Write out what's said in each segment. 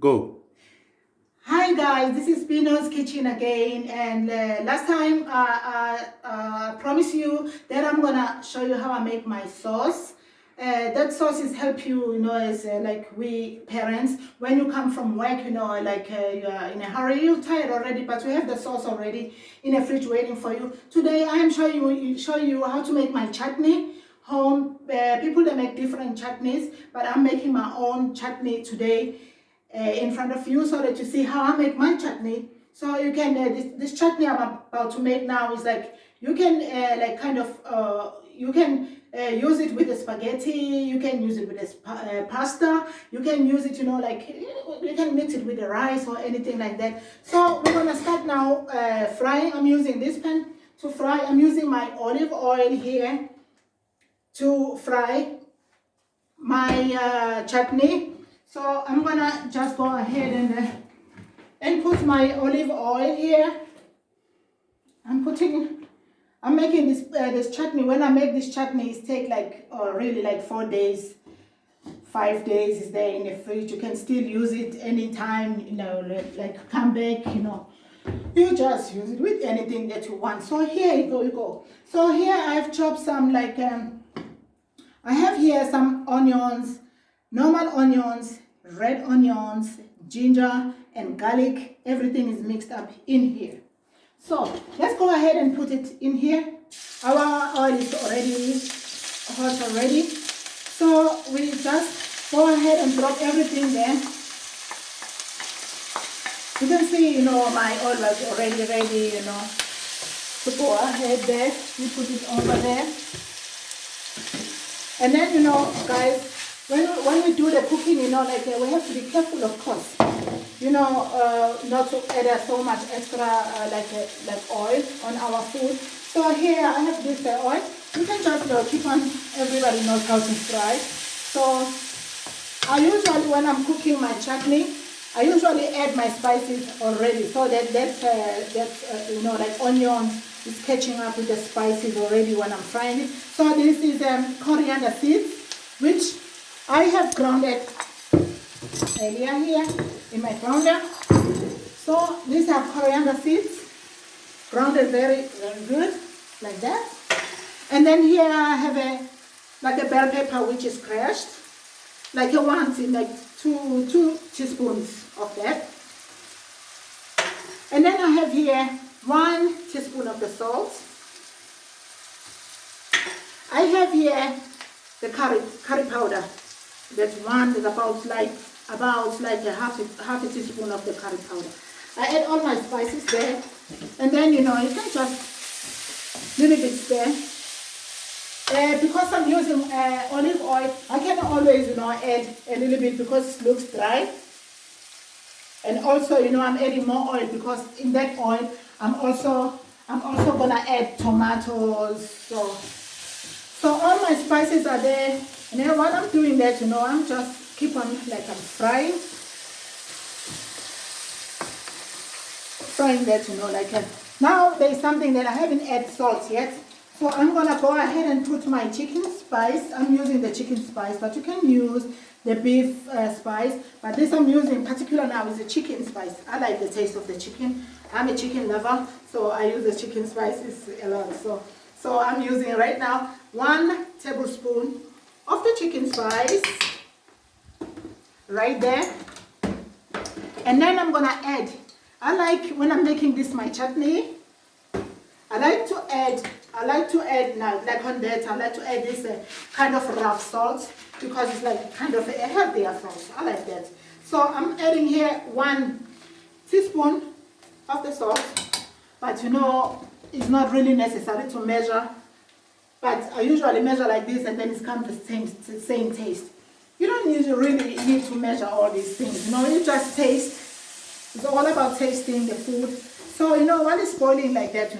Go. Hi guys, this is Pino's Kitchen again, and last time I promised you that I'm gonna show you how I make my sauce. That sauce is help you, as like we parents, when you come from work, like you are in a hurry, you're tired already, but you have the sauce already in a fridge waiting for you. Today I am show you how to make my chutney. Home people they make different chutneys, but I'm making my own chutney today in front of you so that you see how I make my chutney. So you can this chutney I'm about to make now is like you can like kind of you can use it with the spaghetti, you can use it with the pasta, you can use it, like you can mix it with the rice or anything like that. So we're gonna start now frying. I'm using this pan to fry. I'm using my olive oil here to fry my chutney. So I'm gonna just go ahead and put my olive oil here. I'm making this chutney. When I make this chutney, it take like really like 4 days, 5 days is there in the fridge. You can still use it anytime, like come back, you just use it with anything that you want. So here you go. So here I've chopped some like I have here some onions, normal onions, red onions, ginger, and garlic. Everything is mixed up in here. So let's go ahead and put it in here. Our oil is already hot already. So we just go ahead and drop everything there. You can see, my oil was already ready, to go ahead there. We put it over there. And then, guys, when we do the cooking, like we have to be careful, of course, not to add so much extra like oil on our food. So here I have this oil. You can just keep on. Everybody knows how to fry. So I usually, when I'm cooking my chutney, I usually add my spices already, so that like onions is catching up with the spices already when I'm frying it. So this is coriander seeds, which I have grounded earlier here in my grounder. So these are coriander seeds, grounded very, very good, like that. And then here I have a bell pepper which is crushed, like a like two teaspoons of that. And then I have here 1 teaspoon of the salt. I have here the curry powder. That's about like a half a teaspoon of the curry powder. I add all my spices there, and then you can just little bit there. Because I'm using olive oil, I can always add a little bit because it looks dry. And also I'm adding more oil because in that oil I'm also gonna add tomatoes. So all my spices are there, and then while I'm doing that, I'm just keep on like I'm frying that, like now there's something that I haven't added salt yet. So I'm gonna go ahead and put my chicken spice. I'm using the chicken spice, but you can use the beef spice. But this I'm using particular now is the chicken spice. I like the taste of the chicken. I'm a chicken lover, so I use the chicken spices a lot. So I'm using right now 1 tablespoon of the chicken spice right there. And then I'm gonna add, I like when I'm making this my chutney, I like to add now, like on that, I like to add this kind of rough salt because it's like kind of a healthier salt. I like that. So I'm adding here 1 teaspoon of the salt, but it's not really necessary to measure. But I usually measure like this, and then it comes the same taste. You don't really need to measure all these things. You just taste. It's all about tasting the food. So while it's boiling like that,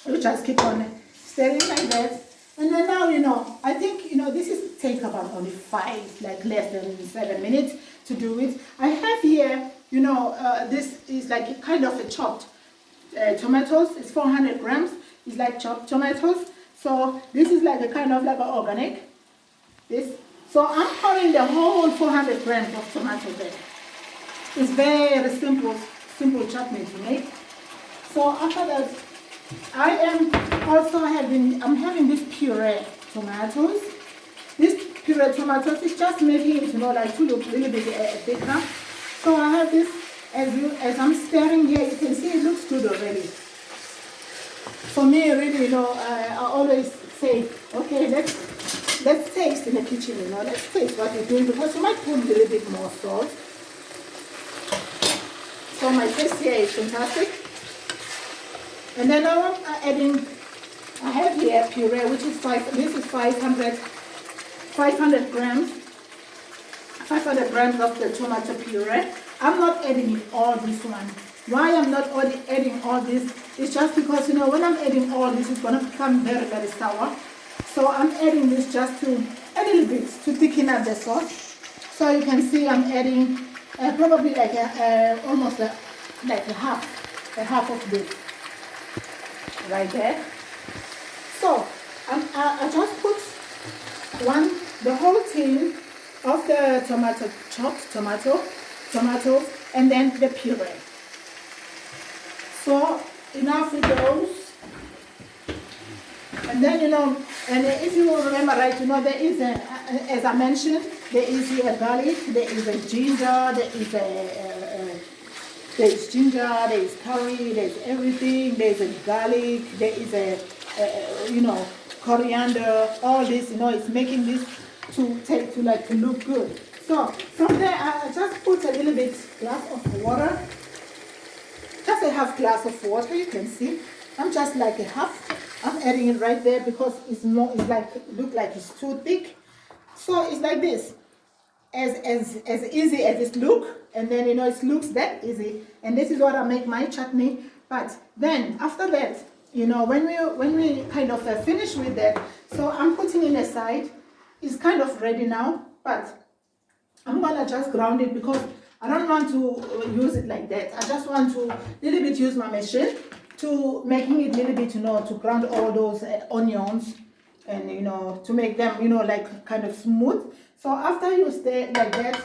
you just keep on stirring like that. And then now, I think, this is take about only 5, like less than 7 minutes to do it. I have here, this is like kind of a chopped tomatoes. It's 400 grams. It's like chopped tomatoes. So this is like a kind of like an organic. So I'm pouring the whole 400 grams of tomato there. It's very simple chutney to make. So after that, I'm having this puree tomatoes. This puree tomatoes is just making it, like to look a little bit thicker. So I have this, as I'm stirring here, you can see it looks good already. For me, really, I always say, okay, let's taste in the kitchen, let's taste what we're doing, because you might put a little bit more salt. So my taste here is fantastic. And then now I'm adding, I have here puree, which is 500 grams. 500 grams of the tomato puree. I'm not adding all this one. Why I'm not adding all this is just because, when I'm adding all this, it's going to become very, very sour. So I'm adding this just a little bit to thicken up the sauce. So you can see I'm adding probably like almost like a half of this right there. So I just put the whole tin of the chopped tomatoes, and then the puree. So enough with those. And then, and if you remember right, there is as I mentioned, there is here garlic, there is a ginger, there is curry, there's everything, there's a garlic, there is a coriander, all this, it's making this to look good. So from there, I just put a little bit glass of water, just a half glass of water. You can see I'm just like a half. I'm adding it right there because it's look like it's too thick. So it's like this, as easy as it look, and then it looks that easy. And this is what I make my chutney. But then after that, when we kind of finish with that, so I'm putting it aside. It's kind of ready now, but I'm gonna just ground it because I don't want to use it like that. I just want to little bit use my machine to making it little bit, to ground all those onions and to make them like kind of smooth. So after you stay like that,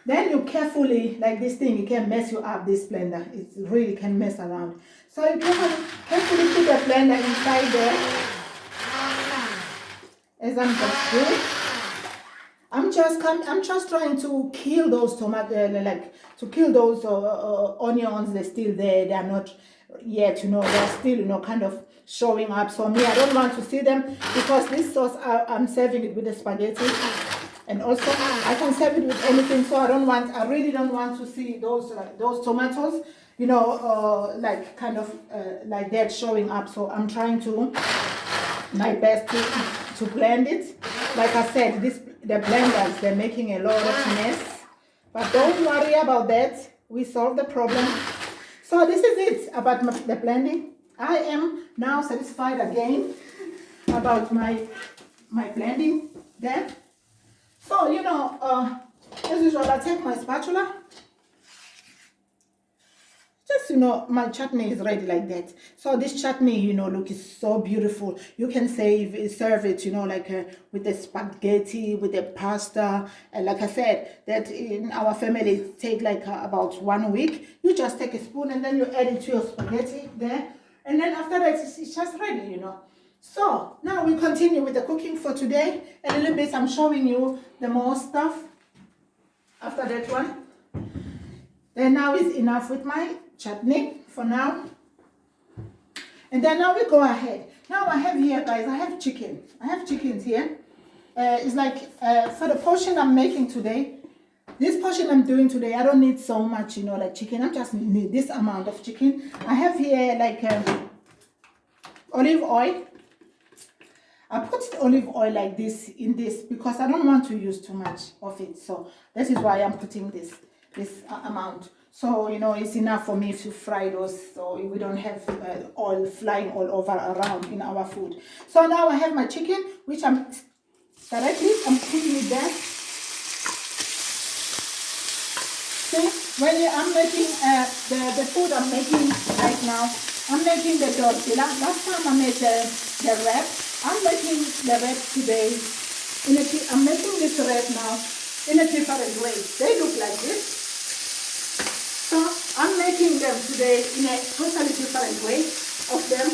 then you carefully, like this thing, it can mess you up, this blender. It really can mess around. So you carefully put the blender inside there. As I'm just doing, I'm just trying to kill those to kill those onions. They're still there. They are not yet, they're still, kind of showing up. So me, I don't want to see them because this sauce, I'm serving it with the spaghetti, and also I can serve it with anything. So I really don't want to see those tomatoes, like kind of like that showing up. So I'm trying to my best to blend it. Like I said, the blenders, they're making a lot of mess, but don't worry about that. We solved the problem. So this is it about the blending. I am now satisfied again about my blending there. So as usual, I take my spatula. Just, my chutney is ready like that. So this chutney, look, is so beautiful. You can serve it, like with the spaghetti, with the pasta. And like I said, that in our family, it take like about 1 week. You just take a spoon and then you add it to your spaghetti there. And then after that, it's just ready, So now we continue with the cooking for today. A little bit, I'm showing you the more stuff after that one. Then now is enough with my chutney for now. And then now we go ahead. Now I have here, guys, I have chicken. I have chickens here. It's like for the portion I'm making today, this portion I'm doing today, I don't need so much, like chicken. I just need this amount of chicken. I have here like olive oil. I put olive oil like this in this because I don't want to use too much of it. So that is why I'm putting this amount. So it's enough for me to fry those, so we don't have oil flying all over around in our food. So now I have my chicken, which I'm putting it there. See, when I'm making the food I'm making right now, I'm making the tortilla. Last time I made the wrap. I'm making the wrap today. I'm making this wrap now in a different way. They look like this. So I'm making them today in a totally different way of them.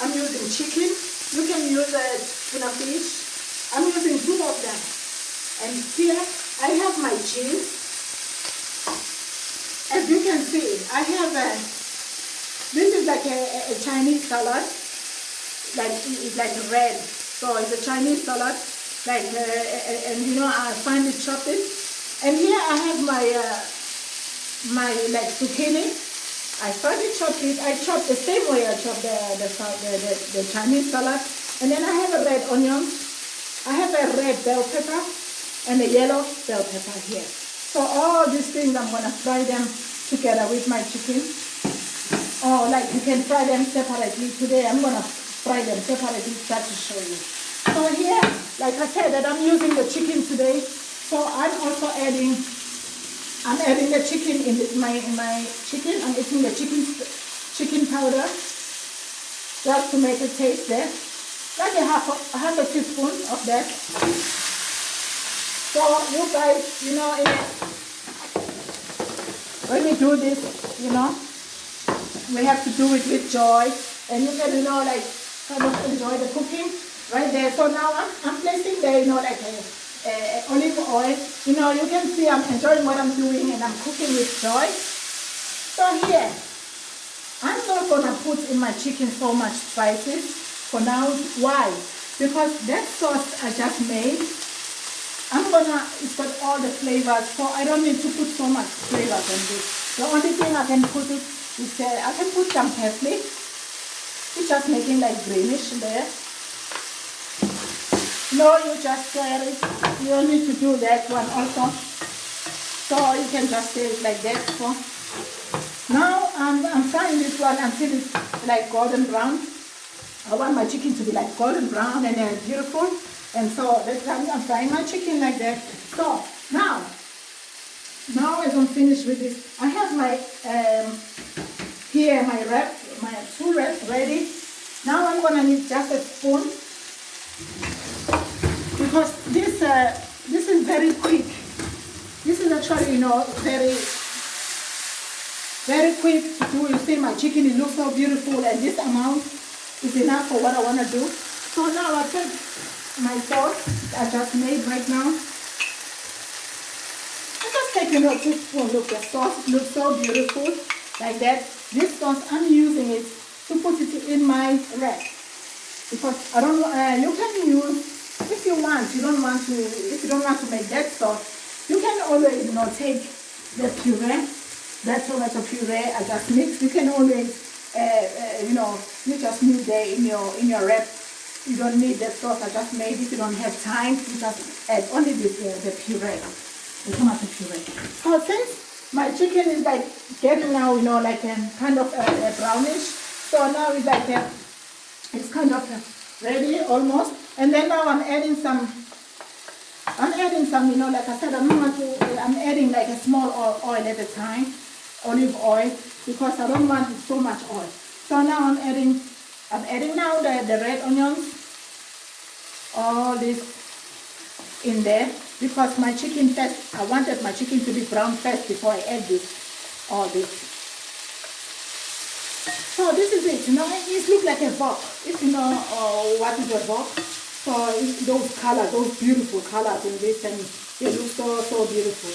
I'm using chicken. You can use tuna fish. I'm using 2 of them. And here I have my cheese. As you can see, I have this is like a Chinese salad. Like it's like red. So it's a Chinese salad. Like and you know, I finely chopped it. And here I have my like zucchini. I finely chopped it. I chopped the same way I chopped the Chinese salad. And then I have a red onion. I have a red bell pepper and a yellow bell pepper here. So all these things I'm gonna fry them together with my chicken. Or like you can fry them separately. Today I'm gonna fry them separately just to show you. So here, like I said, that I'm using the chicken today. So I'm also adding the chicken in my chicken. I'm eating the chicken powder just to make it taste there. Like half a teaspoon of that. So you guys, you know, when we do this, you know, we have to do it with joy, and you can, you know, like kind of enjoy the cooking right there. So now I'm placing there, you know, like a olive oil. You know, you can see I'm enjoying what I'm doing and I'm cooking with joy. So here, I'm not gonna put in my chicken so much spices for now. Why? Because that sauce I just made, it's got all the flavors, so I don't need to put so much flavors on this. The only thing I can put is I can put some parsley. It's just making like greenish there. No, you just stir it. You don't need to do that one also. So you can just stir it like that. So now I'm frying this one until it's like golden brown. I want my chicken to be like golden brown and beautiful. And so that's why I'm frying my chicken like that. So now as I'm finished with this, I have my here my wrap, my 2 wraps ready. Now I'm gonna need just a spoon because this is very quick. This is actually, you know, very quick to do. You see my chicken, it looks so beautiful, and this amount is enough for what I want to do. So now I put my sauce I just made right now. I'm just taking a teaspoon. Look, the sauce looks so beautiful like that. This sauce, I'm using it to put it in my wrap because I don't. You can use if you want. You don't want to. If you don't want to make that sauce, you can always, you know, take the puree, that tomato puree I just mixed. You can always, you know, you just need that in your wrap. You don't need that sauce I just made. If you don't have time, you just add only this the puree, the tomato puree. So since my chicken is like getting now, you know, like a kind of a brownish, so now it's like it's kind of ready almost. And then now I'm adding some, you know, like I said, I'm adding like a small oil at a time, olive oil, because I don't want so much oil. So now I'm adding now the red onions, all this in there, because my chicken first, I wanted my chicken to be brown first before I add all this. So this is it, you know, it looks like a wok, if you know what is a wok. So those colors, those beautiful colors in this, and it looks so beautiful.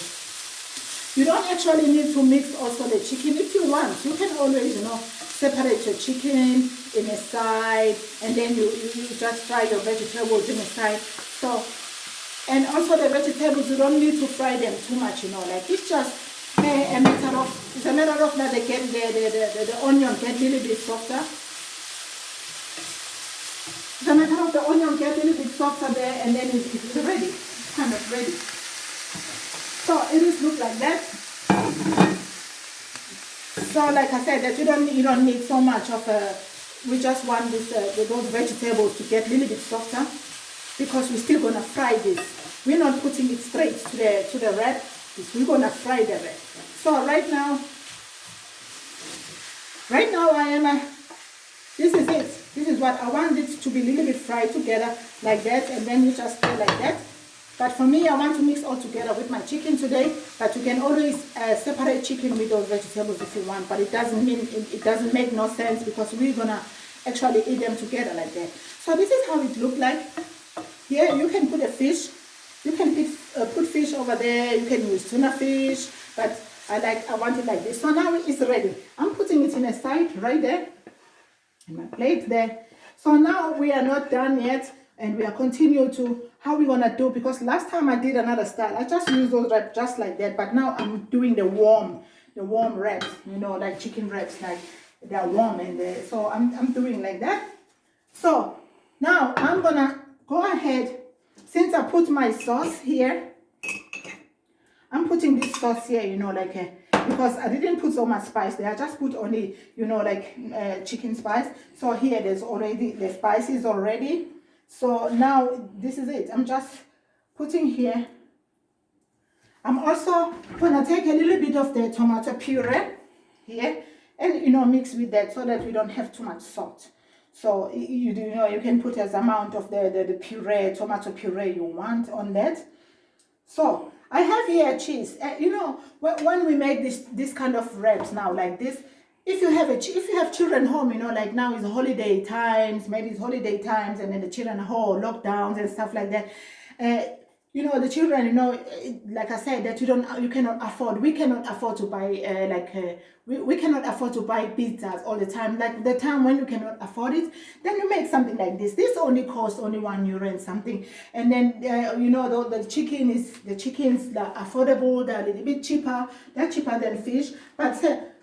You don't actually need to mix also the chicken. If you want, you can always, you know, separate your chicken in a side, and then you just fry your vegetables in a side. So, and also the vegetables, you don't need to fry them too much, you know, like it's just a matter of that they get the onion get a little bit softer. It's a matter of the onion get a little bit softer there, and then it's ready. It's kind of ready. So it just looks like that. So like I said, that you don't need so much of we just want this those vegetables to get a little bit softer, because we're still gonna fry this. We're not putting it straight to the wrap. We're gonna fry the wrap. So right now I am this is it. This is what I want it to be a little bit fried together like that, and then you just stir like that. But for me, I want to mix all together with my chicken today. But you can always separate chicken with those vegetables if you want. But it doesn't mean it doesn't make no sense because we're gonna actually eat them together like that. So this is how it looks like. Here you can put a fish. You can put fish over there. You can use tuna fish. But I want it like this. So now it's ready. I'm putting it in a side right there. In my plate there. So now we are not done yet. And we are continuing to how we're gonna do, because last time I did another style. I just used those wraps just like that, but now I'm doing the warm wraps, you know, like chicken wraps, like they're warm, and so I'm doing like that. So now I'm gonna go ahead, since I put my sauce here, I'm putting this sauce here, you know, like because I didn't put so much spice there. I just put only, you know, like chicken spice. So here there's already the spices already. So now this is it. I'm just putting here. I'm also gonna take a little bit of the tomato puree here and, you know, mix with that so that we don't have too much salt. So you know, you can put as amount of the puree, tomato puree you want on that. So I have here cheese. You know, when we make this kind of wraps now like this, if you have children home, you know, like now is holiday times, maybe it's holiday times, and then the children are home, lockdowns and stuff like that. You know, the children, you know, like I said, that you cannot afford. We cannot afford to buy we cannot afford to buy pizzas all the time. Like the time when you cannot afford it, then you make something like this. This only costs only €1 and something, and then you know, the chickens are affordable. They're a little bit cheaper. They're cheaper than fish, but.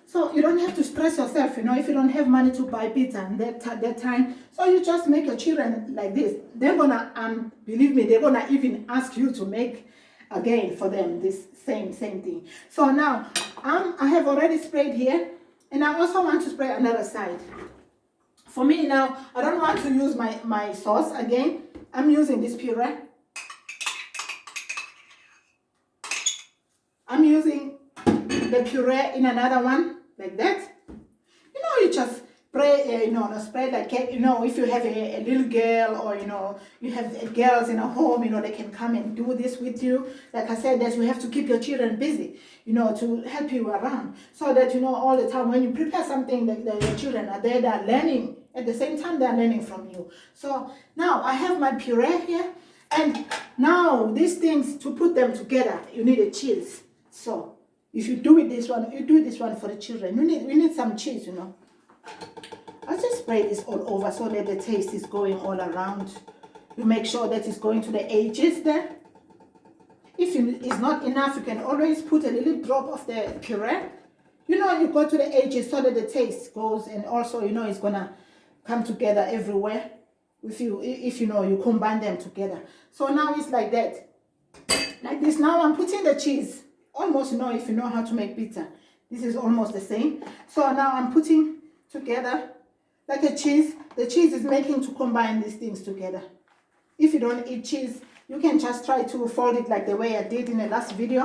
So you don't have to stress yourself, you know, if you don't have money to buy pizza and that time. So you just make your children like this. They're gonna, believe me, they're gonna even ask you to make again for them this same thing. So now, I have already sprayed here, and I also want to spray another side. For me now, I don't want to use my sauce again. I'm using this puree. I'm using the puree in another one like that. You know, you just spray, spray like, you know, if you have a little girl, or, you know, you have girls in a home, you know, they can come and do this with you. Like I said, that you have to keep your children busy, you know, to help you around, so that, you know, all the time when you prepare something, that your children are there, they're learning at the same time, they're learning from you. So now I have my puree here, and now these things, to put them together, you need a cheese. So if you do it this one, you do this one for the children. We need some cheese, you know. I just spray this all over so that the taste is going all around. You make sure that it's going to the edges there. If it's not enough, you can always put a little drop of the puree. You know, you go to the edges so that the taste goes, and also, you know, it's gonna come together everywhere. If you know, you combine them together. So now it's like that, like this. Now I'm putting the cheese. Almost, you know, if you know how to make pizza, this is almost the same. So now I'm putting together like a cheese. The cheese is making to combine these things together. If you don't eat cheese, you can just try to fold it like the way I did in the last video.